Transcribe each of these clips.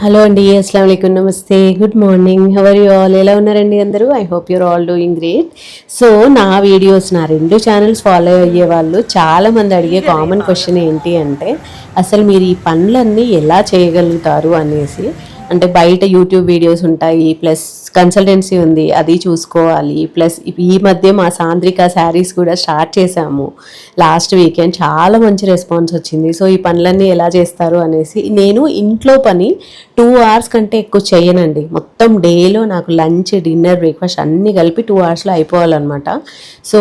Hello అండి, అస్సలం వాలేకుమ్, నమస్తే, good morning, how are you all? ఎలా ఉన్నారండి అందరూ? I hope your all doing great. So నా వీడియోస్, నా రెండు ఛానల్స్ ఫాలో అయ్యే వాళ్ళు చాలామంది అడిగే కామన్ క్వశ్చన్ ఏంటి అంటే, అసలు మీరు ఈ పనులన్నీ ఎలా చేయగలుగుతారు అనేసి. అంటే బయట యూట్యూబ్ వీడియోస్ ఉంటాయి, ప్లస్ కన్సల్టెన్సీ ఉంది, అది చూసుకోవాలి, ప్లస్ ఈ మధ్య మా సాంద్రిక శారీస్ కూడా స్టార్ట్ చేశాము లాస్ట్ వీకెండ్. చాలా మంచి రెస్పాన్స్ వచ్చింది. సో ఈ పనులన్నీ ఎలా చేస్తారు అనేసి, నేను ఇంట్లో పని 2 hours కంటే ఎక్కువ చేయనండి. మొత్తం డేలో నాకు లంచ్, డిన్నర్, బ్రేక్ఫాస్ట్ అన్నీ కలిపి 2 hours అయిపోవాలన్నమాట. సో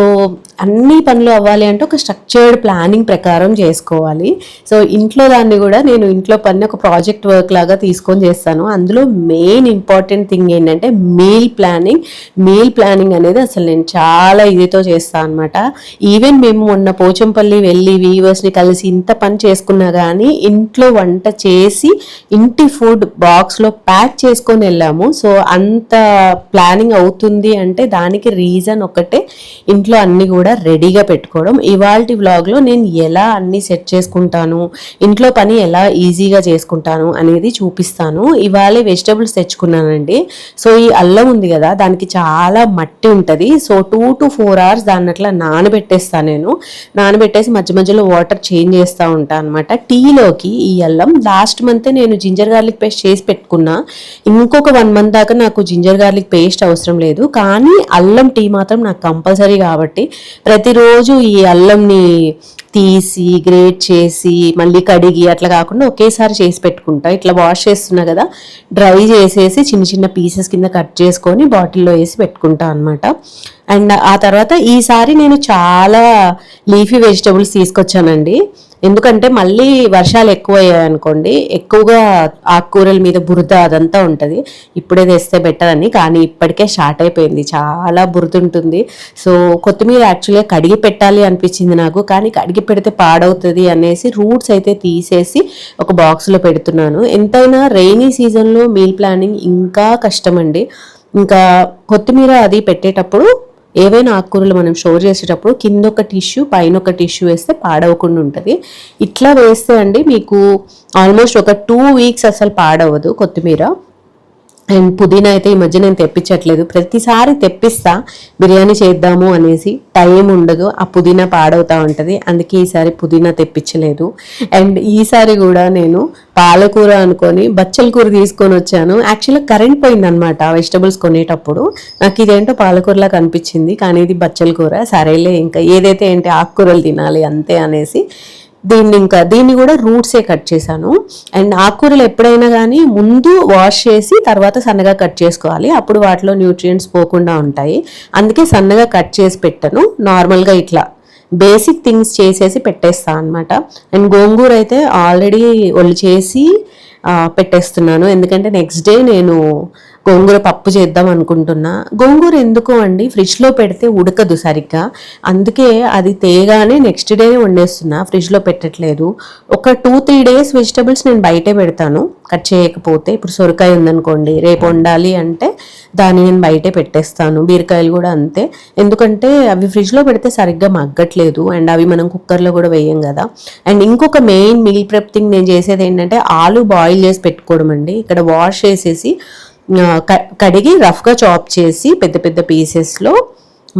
అన్ని పనులు అవ్వాలి అంటే ఒక స్ట్రక్చర్డ్ ప్లానింగ్ ప్రకారం చేసుకోవాలి. సో ఇంట్లో దాన్ని కూడా నేను ఇంట్లో పని ఒక ప్రాజెక్ట్ వర్క్ లాగా తీసుకొని చేస్తాను. అందులో మెయిన్ ఇంపార్టెంట్ థింగ్ ఏంటంటే మీల్ ప్లానింగ్ అనేది అసలు నేను చాలా ఇదితో చేస్తాను అనమాట. ఈవెన్ మేము మొన్న పోచంపల్లి వెళ్ళి వీవర్స్ని కలిసి ఇంత పని చేసుకున్నా కానీ ఇంట్లో వంట చేసి ఇంటి ఫుడ్ బాక్స్లో ప్యాక్ చేసుకొని వెళ్ళాము. సో అంత ప్లానింగ్ అవుతుంది అంటే దానికి రీజన్ ఒకటే, ఇంట్లో అన్ని కూడా రెడీగా పెట్టుకోవడం. ఇవాల్టి వ్లాగ్లో నేను ఎలా అన్ని సెట్ చేసుకుంటాను, ఇంట్లో పని ఎలా ఈజీగా చేసుకుంటాను అనేది చూపిస్తాను. ఇవాళే వెజిటబుల్స్ తెచ్చుకున్నానండి. సో ఈ అల్లం ఉంది కదా, దానికి చాలా మట్టి ఉంటుంది. సో 2 to 4 hours దాన్ని అట్లా నానబెట్టేస్తాను. నేను నానబెట్టేసి మధ్య మధ్యలో వాటర్ చేంజ్ చేస్తూ ఉంటాను అనమాట. టీలోకి ఈ అల్లం లాస్ట్ మంతే నేను జింజర్ గార్లిక్ పేస్ట్ చేసి పెట్టుకున్నా. ఇంకొక 1 month దాకా నాకు జింజర్ గార్లిక్ పేస్ట్ అవసరం లేదు, కానీ అల్లం టీ మాత్రం నాకు కంపల్సరీ. కాబట్టి ప్రతిరోజు ఈ అల్లంని తీసి గ్రేట్ చేసి మళ్ళీ కడిగి అట్లా కాకుండా ఒకేసారి చేసి పెట్టుకుంటా. ఇట్లా వాష్ చేస్తున్నా కదా, డ్రై చేసేసి చిన్న చిన్న పీసెస్ కింద కట్ చేసుకొని బాటిల్లో వేసి పెట్టుకుంటా అనమాట. అండ్ ఆ తర్వాత ఈసారి నేను చాలా లీఫీ వెజిటబుల్స్ తీసుకొచ్చానండి. ఎందుకంటే మళ్ళీ వర్షాలు ఎక్కువ అయ్యాయనుకోండి, ఎక్కువగా ఆకుకూరల మీద బురద అదంతా ఉంటుంది. ఇప్పుడే తెస్తే బెటర్ అని, కానీ ఇప్పటికే స్టార్ట్ అయిపోయింది, చాలా బురద ఉంటుంది. సో కొత్తిమీర యాక్చువల్గా కడిగి పెట్టాలి అనిపించింది నాకు, కానీ కడిగి పెడితే పాడవుతుంది అనేసి రూట్స్ అయితే తీసేసి ఒక బాక్స్లో పెడుతున్నాను. ఎంతైనా రైనీ సీజన్లో మీల్ ప్లానింగ్ ఇంకా కష్టమండి. ఇంకా కొత్తిమీర అది పెట్టేటప్పుడు ఏవైనా ఆకుకూరలు మనం స్టోర్ చేసేటప్పుడు కింద ఒక టిష్యూ పైన ఒక టిష్యూ వేస్తే పాడవకుండా ఉంటుంది. ఇట్లా వేస్తే అండి మీకు ఆల్మోస్ట్ ఒక 2 weeks అసలు పాడవదు కొత్తిమీర. అండ్ పుదీనా అయితే ఈ మధ్య నేను తెప్పించట్లేదు, ప్రతిసారి తెప్పిస్తా బిర్యానీ చేద్దాము అనేసి, టైం ఉండదు, ఆ పుదీనా పాడవుతూ ఉంటుంది. అందుకే ఈసారి పుదీనా తెప్పించలేదు. అండ్ ఈసారి కూడా నేను పాలకూర అనుకొని బచ్చల కూర తీసుకొని వచ్చాను. యాక్చువల్గా కరెంట్ పోయిందనమాట వెజిటబుల్స్ కొనేటప్పుడు. నాకు ఇదేంటో పాలకూరలా కనిపించింది, కానీ ఇది బచ్చల కూర. సరేలే ఇంకా ఏదైతే ఏంటి ఆకుకూరలు తినాలి అంతే అనేసి దీన్ని కూడా రూట్సే కట్ చేశాను. అండ్ ఆకుకూరలు ఎప్పుడైనా కానీ ముందు వాష్ చేసి తర్వాత సన్నగా కట్ చేసుకోవాలి, అప్పుడు వాటిలో న్యూట్రియంట్స్ పోకుండా ఉంటాయి. అందుకే సన్నగా కట్ చేసి పెట్టను, నార్మల్గా ఇట్లా బేసిక్ థింగ్స్ చేసేసి పెట్టేస్తాను అనమాట. అండ్ గోంగూర అయితే ఆల్రెడీ ఒళ్ళు చేసి పెట్టేస్తున్నాను, ఎందుకంటే నెక్స్ట్ డే నేను గోంగూర పప్పు చేద్దాం అనుకుంటున్నా. గోంగూర ఎందుకో అండి ఫ్రిడ్జ్లో పెడితే ఉడకదు సరిగ్గా, అందుకే అది తేగానే నెక్స్ట్ డే వండేస్తున్నా, ఫ్రిడ్జ్లో పెట్టట్లేదు. ఒక 2-3 days వెజిటబుల్స్ నేను బయటే పెడతాను కట్ చేయకపోతే. ఇప్పుడు సొరకాయ ఉందనుకోండి, రేపు వండాలి అంటే దాన్ని నేను బయటే పెట్టేస్తాను. బీరకాయలు కూడా అంతే, ఎందుకంటే అవి ఫ్రిడ్జ్లో పెడితే సరిగ్గా మగ్గట్లేదు, అండ్ అవి మనం కుక్కర్లో కూడా వేయం కదా. అండ్ ఇంకొక మెయిన్ మీల్ ప్రెప్ థింగ్ నేను చేసేది ఏంటంటే ఆలు బాయిల్ చేసి పెట్టుకోవడం అండి. ఇక్కడ వాష్ చేసేసి కడిగి రఫ్గా చాప్ చేసి పెద్ద పెద్ద పీసెస్లో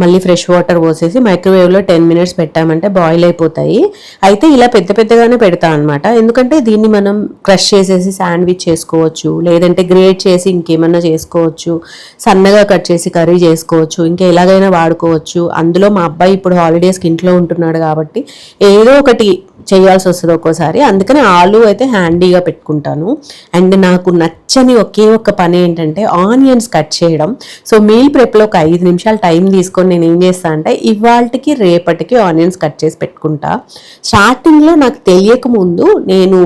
మళ్ళీ ఫ్రెష్ వాటర్ పోసేసి మైక్రోవేవ్లో 10 minutes పెట్టామంటే బాయిల్ అయిపోతాయి. అయితే ఇలా పెద్ద పెద్దగానే పెడతా అనమాట, ఎందుకంటే దీన్ని మనం క్రష్ చేసేసి శాండ్విచ్ చేసుకోవచ్చు, లేదంటే గ్రేట్ చేసి ఇంకేమన్నా చేసుకోవచ్చు, సన్నగా కట్ చేసి కర్రీ చేసుకోవచ్చు, ఇంకా ఎలాగైనా వాడుకోవచ్చు. అందులో మా అబ్బాయి ఇప్పుడు హాలిడేస్కి ఇంట్లో ఉంటున్నాడు కాబట్టి ఏదో ఒకటి చేయాల్సి వస్తుంది ఒక్కోసారి, అందుకని ఆలు అయితే హ్యాండీగా పెట్టుకుంటాను. అండ్ నాకు నచ్చని ఒకే ఒక్క పని ఏంటంటే ఆనియన్స్ కట్ చేయడం. సో మీల్ ప్రెప్లో ఒక 5 నిమిషాలు టైం తీసుకొని నేను ఏం చేస్తాను అంటే ఇవాళకి రేపటికి ఆనియన్స్ కట్ చేసి పెట్టుకుంటా. స్టార్టింగ్లో నాకు తెలియక ముందు నేను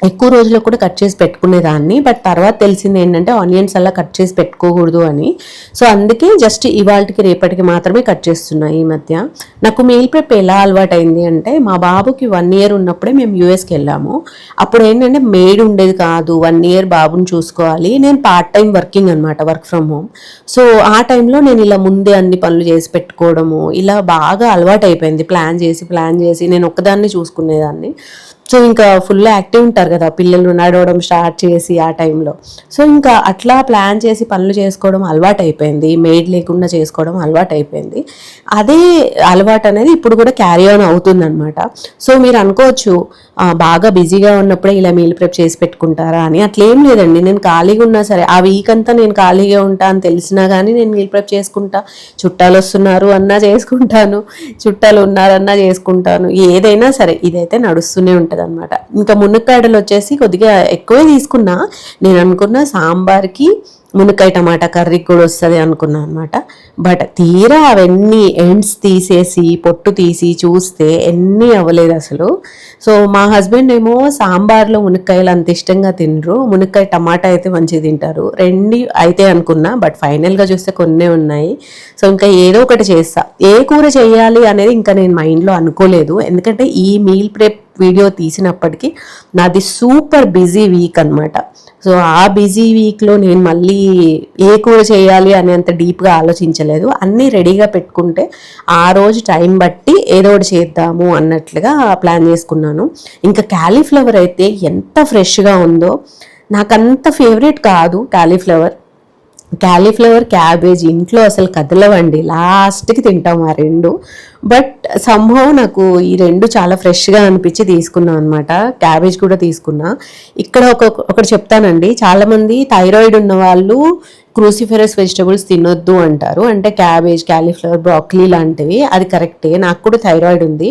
ఎక్కువ రోజుల్లో కూడా కట్ చేసి పెట్టుకునేదాన్ని, బట్ తర్వాత తెలిసింది ఏంటంటే ఆనియన్స్ అలా కట్ చేసి పెట్టుకోకూడదు అని. సో అందుకే జస్ట్ ఇవాళకి రేపటికి మాత్రమే కట్ చేస్తున్నాయి ఈ మధ్య. నాకు మీల్ ప్రెప్ ఎలా అలవాటైంది అంటే, మా బాబుకి 1 year ఉన్నప్పుడే మేము యూఎస్కి వెళ్ళాము. అప్పుడు ఏంటంటే మేడ్ ఉండేది కాదు, 1 year బాబుని చూసుకోవాలి. నేను పార్ట్ టైం వర్కింగ్ అనమాట, వర్క్ ఫ్రమ్ హోమ్. సో ఆ టైంలో నేను ఇలా ముందే అన్ని పనులు చేసి పెట్టుకోవడము ఇలా బాగా అలవాటు అయిపోయింది. ప్లాన్ చేసి నేను ఒక్కదాన్ని చూసుకునేదాన్ని. సో ఇంకా ఫుల్ యాక్టివ్ ఉంటారు కదా పిల్లలు, నడవడం స్టార్ట్ చేసి ఆ టైంలో. సో ఇంకా అట్లా ప్లాన్ చేసి పనులు చేసుకోవడం అలవాటు అయిపోయింది, మెయిడ్ లేకుండా చేసుకోవడం అలవాటు అయిపోయింది. అదే అలవాటు అనేది ఇప్పుడు కూడా క్యారీ ఆన్ అవుతుంది అనమాట. సో మీరు అనుకోవచ్చు బాగా బిజీగా ఉన్నప్పుడే ఇలా మీల్ ప్రెప్ చేసి పెట్టుకుంటారా అని. అట్లేం లేదండి, నేను ఖాళీగా ఉన్నా సరే ఆ వీక్ అంతా నేను ఖాళీగా ఉంటా అని తెలిసినా కానీ నేను మీల్ ప్రెప్ చేసుకుంటా. చుట్టాలు వస్తున్నారు అన్నా చేసుకుంటాను, చుట్టాలు ఉన్నారన్నా చేసుకుంటాను, ఏదైనా సరే ఇదైతే నడుస్తూనే ఉంటుంది అనమాట. ఇంకా మునక్కాడలు వచ్చేసి కొద్దిగా ఎక్కువే తీసుకున్నా. నేను అనుకున్న సాంబార్కి మునక్కాయ టమాటా కర్రీకి కూడా వస్తుంది అనుకున్నాను అనమాట. బట్ తీరా అవన్నీ ఎండ్స్ తీసేసి పొట్టు తీసి చూస్తే ఎన్ని అవ్వలేదు అసలు. సో మా హస్బెండ్ ఏమో సాంబార్లో మునక్కాయలు అంత ఇష్టంగా తినరు, మునక్కాయ టమాటా అయితే మంచిగా తింటారు. రెండు అయితే అనుకున్నా, బట్ ఫైనల్గా చూస్తే కొన్నే ఉన్నాయి. సో ఇంకా ఏదో ఒకటి చేస్తా. ఏ కూర చేయాలి అనేది ఇంకా నేను మైండ్లో అనుకోలేదు, ఎందుకంటే ఈ మీల్ ప్రెప్ వీడియో తీసినప్పటికీ నాది సూపర్ బిజీ వీక్ అనమాట. సో ఆ బిజీ వీక్లో నేను మళ్ళీ ఏ కూర చేయాలి అని అంత డీప్గా ఆలోచించలేదు. అన్నీ రెడీగా పెట్టుకుంటే ఆ రోజు టైం బట్టి ఏదో ఒకటి చేద్దాము అన్నట్లుగా ప్లాన్ చేసుకున్నాను. ఇంకా క్యాలీఫ్లవర్ అయితే ఎంత ఫ్రెష్గా ఉందో. నాకంత ఫేవరెట్ కాదు క్యాలీఫ్లవర్, క్యాబేజ్ ఇంట్లో అసలు కదలవండి, లాస్ట్కి తింటాం ఆ రెండు. బట్ సంభవం నాకు ఈ రెండు చాలా ఫ్రెష్గా అనిపించి తీసుకున్నాను అనమాట. క్యాబేజ్ కూడా తీసుకున్నా. ఇక్కడ ఒకటి చెప్తానండి, చాలామంది థైరాయిడ్ ఉన్న వాళ్ళు క్రూసిఫెరస్ వెజిటబుల్స్ తినొద్దు అంటారు, అంటే క్యాబేజ్, క్యాలీఫ్లవర్, బ్రాకలీ లాంటివి. అది కరెక్టే, నాకు కూడా థైరాయిడ్ ఉంది,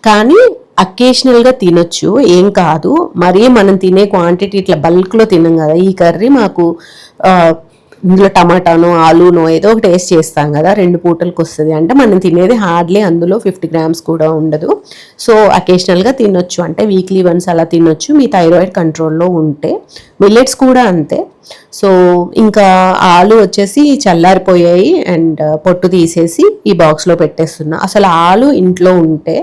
కానీ అకేషనల్గా తినొచ్చు, ఏం కాదు. మరీ మనం తినే క్వాంటిటీ ఇట్లా బల్క్లో తినం కదా. ఈ కర్రీ మాకు ఇందులో టమాటానో ఆలూనో ఏదో ఒక టేస్ట్ చేస్తాం కదా, 2 పూటలకు వస్తుంది. అంటే మనం తినేది హార్డ్లీ అందులో 50 grams కూడా ఉండదు. సో అకేషనల్గా తినొచ్చు, అంటే వీక్లీ వన్స్ అలా తినొచ్చు మీ థైరాయిడ్ కంట్రోల్లో ఉంటే. మిల్లెట్స్ కూడా అంతే. సో ఇంకా ఆలు వచ్చేసి చల్లారిపోయాయి అండ్ పొట్టు తీసేసి ఈ బాక్స్లో పెట్టేస్తున్నా. అసలు ఆలు ఇంట్లో ఉంటే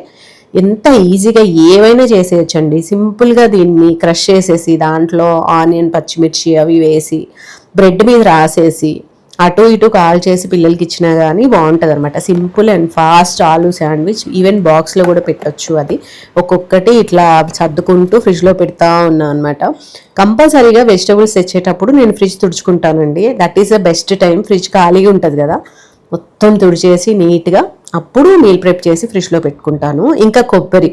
ఎంత ఈజీగా ఏవైనా చేసేయచ్చండి. సింపుల్గా దీన్ని క్రష్ చేసేసి దాంట్లో ఆనియన్, పచ్చిమిర్చి అవి వేసి బ్రెడ్ మీద రాసేసి అటు ఇటు కాల్ చేసి పిల్లలకి ఇచ్చినా కానీ బాగుంటుంది అనమాట. సింపుల్ అండ్ ఫాస్ట్ ఆలు శాండ్విచ్. ఈవెన్ బాక్స్లో కూడా పెట్టచ్చు. అది ఒక్కొక్కటి ఇట్లా సర్దుకుంటూ ఫ్రిడ్జ్లో పెడతా ఉన్నాను అనమాట. కంపల్సరీగా వెజిటబుల్స్ తెచ్చేటప్పుడు నేను ఫ్రిడ్జ్ తుడుచుకుంటానండి. That is the best time. Fridge ఖాళీగా ఉంటుంది కదా, మొత్తం తుడిచేసి నీట్గా అప్పుడు మీల్ ప్రెప్ చేసి ఫ్రిడ్జ్లో పెట్టుకుంటాను. ఇంకా కొబ్బరి,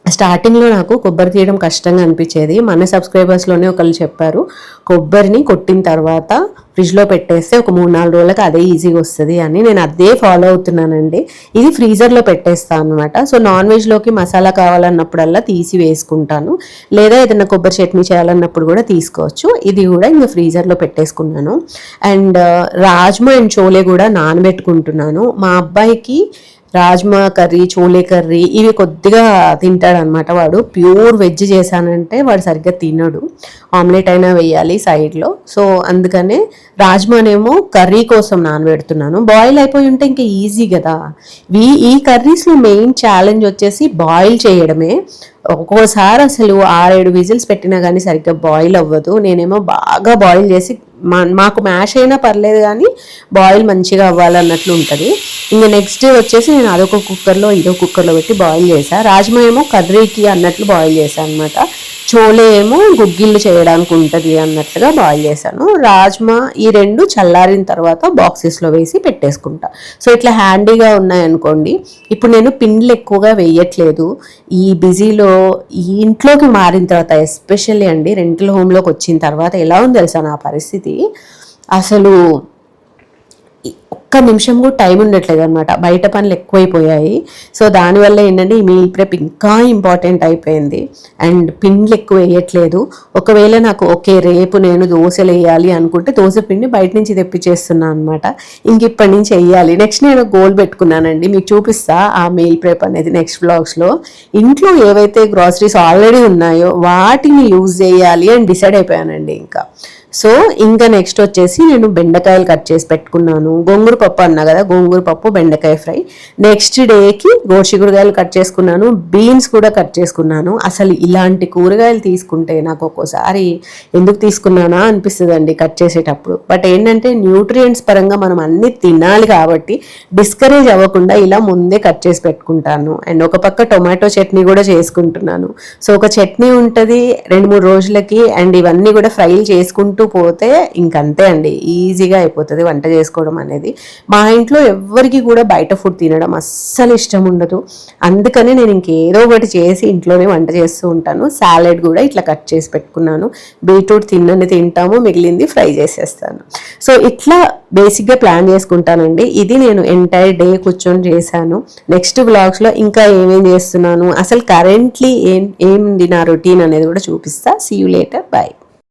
స్టార్టింగ్లో నాకు కొబ్బరి తీయడం కష్టంగా అనిపించేది. మన సబ్స్క్రైబర్స్లోనే ఒకళ్ళు చెప్పారు, కొబ్బరిని కొట్టిన తర్వాత ఫ్రిడ్జ్లో పెట్టేస్తే ఒక 3-4 రోజులకు అదే ఈజీగా వస్తుంది అని. నేను అదే ఫాలో అవుతున్నానండి. ఇది ఫ్రీజర్లో పెట్టేస్తాను అనమాట. సో నాన్ వెజ్లోకి మసాలా కావాలన్నప్పుడల్లా తీసి వేసుకుంటాను, లేదా ఏదైనా కొబ్బరి చట్నీ చేయాలన్నప్పుడు కూడా తీసుకోవచ్చు. ఇది కూడా ఇంకా ఫ్రీజర్లో పెట్టేసుకున్నాను. అండ్ రాజ్మా అండ్ చోలే కూడా నానబెట్టుకుంటున్నాను. మా అబ్బాయికి రాజ్మా కర్రీ, చోలే కర్రీ ఇవి కొద్దిగా తింటాడనమాట. వాడు ప్యూర్ వెజ్ చేశానంటే వాడు సరిగ్గా తినడు, ఆమ్లెట్ అయినా వేయాలి సైడ్లో. సో అందుకనే రాజ్మానేమో కర్రీ కోసం నానబెడుతున్నాను. బాయిల్ అయిపోయి ఉంటే ఇంకా ఈజీ కదా. ఈ కర్రీస్లో మెయిన్ ఛాలెంజ్ వచ్చేసి బాయిల్ చేయడమే. ఒక్కోసారి అసలు 6-7 విజిల్స్ పెట్టినా కానీ సరిగ్గా బాయిల్ అవ్వదు. నేనేమో బాగా బాయిల్ చేసి మాకు మ్యాష్ అయినా పర్లేదు కానీ బాయిల్ మంచిగా అవ్వాలన్నట్లు ఉంటుంది. ఇంకా నెక్స్ట్ వచ్చేసి నేను అదొక కుక్కర్లో ఇదో కుక్కర్లో పెట్టి బాయిల్ చేశాను. రాజ్మా ఏమో కర్రీకి అన్నట్లు బాయిల్ చేశాను అనమాట. చోలే ఏమో గుగ్గిళ్ళు చేయడానికి ఉంటుంది అన్నట్లుగా బాయిల్ చేశాను. రాజ్మా ఈ రెండు చల్లారిన తర్వాత బాక్సెస్లో వేసి పెట్టేసుకుంటా. సో ఇట్లా హ్యాండీగా ఉన్నాయనుకోండి. ఇప్పుడు నేను పిండిలు ఎక్కువగా వేయట్లేదు ఈ బిజీలో. ఈ ఇంట్లోకి మారిన తర్వాత ఎస్పెషల్లీ అండి, రెంటల్ హోమ్లోకి వచ్చిన తర్వాత ఎలా ఉంది తెలుసా నా పరిస్థితి. అసలు ఒక్క నిమిషం కూడా టైం ఉండట్లేదు అనమాట. బయట పనులు ఎక్కువైపోయాయి. సో దానివల్ల ఏంటంటే ఈ మీల్ ప్రెప్ ఇంకా ఇంపార్టెంట్ అయిపోయింది. అండ్ పిండిలు ఎక్కువ వేయట్లేదు. ఒకవేళ నాకు ఓకే రేపు నేను దోశలు వేయాలి అనుకుంటే దోశ పిండి బయట నుంచి తెప్పించేస్తున్నాను అనమాట. ఇంక ఇప్పటి నుంచి వేయాలి. నెక్స్ట్ నేను గోల్ పెట్టుకున్నానండి, మీకు చూపిస్తా ఆ మీల్ ప్రెప్ అనేది నెక్స్ట్ వ్లాగ్స్లో. ఇంట్లో ఏవైతే గ్రాసరీస్ ఆల్రెడీ ఉన్నాయో వాటిని యూజ్ చేయాలి అని డిసైడ్ అయిపోయానండి ఇంకా. సో ఇంకా నెక్స్ట్ వచ్చేసి నేను బెండకాయలు కట్ చేసి పెట్టుకున్నాను. గోంగూర పప్పు అన్నా కదా, గోంగూర పప్పు బెండకాయ ఫ్రై. నెక్స్ట్ డేకి గోరుచిక్కుడుకాయలు కట్ చేసుకున్నాను, బీన్స్ కూడా కట్ చేసుకున్నాను. అసలు ఇలాంటి కూరగాయలు తీసుకుంటే నాకు ఒక్కోసారి ఎందుకు తీసుకున్నానా అనిపిస్తుందండి కట్ చేసేటప్పుడు. బట్ ఏంటంటే న్యూట్రియంట్స్ పరంగా మనం అన్ని తినాలి కాబట్టి డిస్కరేజ్ అవ్వకుండా ఇలా ముందే కట్ చేసి పెట్టుకుంటాను. అండ్ ఒక పక్క టొమాటో చట్నీ కూడా చేసుకుంటున్నాను. సో ఒక చట్నీ ఉంటుంది 2-3 రోజులకి. అండ్ ఇవన్నీ కూడా ఫ్రైలు చేసుకుంటూ పోతే ఇంకంతే అండి, ఈజీగా అయిపోతుంది వంట చేసుకోవడం అనేది. మా ఇంట్లో ఎవ్వరికి కూడా బయట ఫుడ్ తినడం అస్సలు ఇష్టం ఉండదు. అందుకనే నేను ఇంకేదో ఒకటి చేసి ఇంట్లోనే వంట చేస్తూ ఉంటాను. సాలెడ్ కూడా ఇట్లా కట్ చేసి పెట్టుకున్నాను. బీట్రూట్ తిన్నని తింటాము, మిగిలింది ఫ్రై చేసేస్తాను. సో ఇట్లా బేసిక్గా ప్లాన్ చేసుకుంటానండి. ఇది నేను ఎంటైర్ డే కూర్చొని చేశాను. నెక్స్ట్ వ్లాగ్స్లో ఇంకా ఏమేం చేస్తున్నాను, అసలు కరెంట్లీ ఏంది నా రొటీన్ అనేది కూడా చూపిస్తా. See you later, bye.